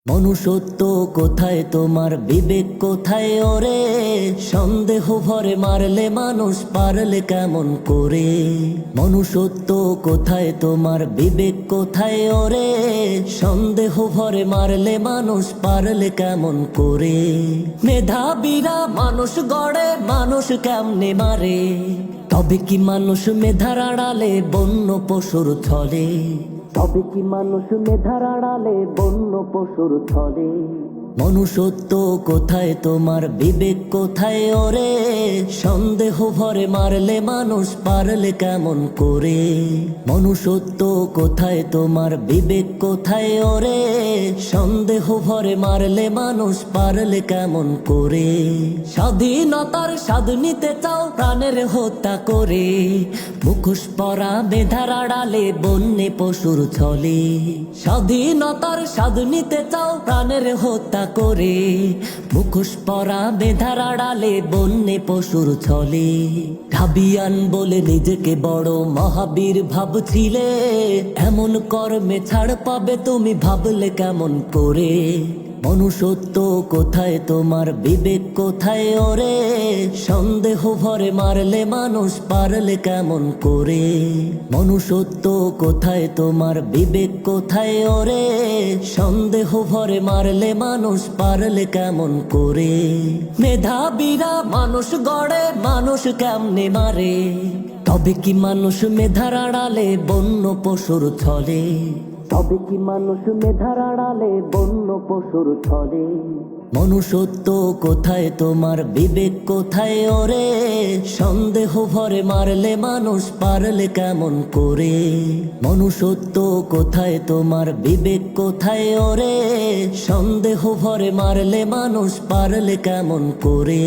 মনুষ্যত্ব কোথায়, তোমার বিবেক কোথায় ওরে? সন্দেহ ভরে মারলে মানুষ পারলে কেমন করে? মনুষ্যত্ব কোথায়, তোমার বিবেক কোথায় ওরে? সন্দেহ ভরে মারলে মানুষ পারলে কেমন করে? মেধাবীরা মানুষ গড়ে, মানুষ কেমনে মারে? তবে কি মানুষ মেধার আড়ালে বন্য পশুর ছলে? তবে কি মানুষ মেধার আড়ালে বন্য পশুর ছলে? মনুষ্যত্ব কোথায়, তোমার বিবেক কোথায় ওরে? সন্দেহ ভরে মারলে মানুষ পারলে কেমন করে? মনুষ্যত্ব কোথায়, তোমার বিবেক কোথায় ওরে? সন্দেহ ভরে মারলে মানুষ পারলে কেমন করে? স্বাধীনতার স্বাদ নিতে চাও প্রাণের হত্যা করে, মুখোশ পরা মেধার আড়ালে বন্যে পশুর ছলে। স্বাধীনতার স্বাদ নিতে চাও প্রাণের হত্যা করে, মুখোশ পরা মেধার আড়ালে বন্যে পশুর ছলে। ঢাবিয়ান বলে নিজেকে বড় মহাবীর ভাবছিলে, এমন কর্মে ছাড় পাবে তুমি ভাবলে কেমন করে? মনুষ্যত্ব কোথায়, তোমার বিবেক কোথায় ওরে? সন্দেহ ভরে মারলে মানুষ পারলে কেমন করে? মনুষ্যত্ব কোথায়, তোমার বিবেক কোথায় ওরে? সন্দেহ ভরে মারলে মানুষ পারলে কেমন করে? মেধাবীরা মানুষ গড়ে, মানুষ কেমনে মারে? তবে কি মানুষ মেধার আড়ালে বন্য পশুর ছলে? তবে কি মানুষ মেধার আড়ালে বন্য পশুর ছলে? মনুষ্যত্ব কোথায়, তোমার বিবেক কোথায় ওরে? সন্দেহ ভরে মারলে মানুষ পারলে কেমন করে? মনুষ্যত্ব কোথায়, তোমার বিবেক কোথায় ওরে? সন্দেহ ভরে মারলে মানুষ পারলে কেমন করে?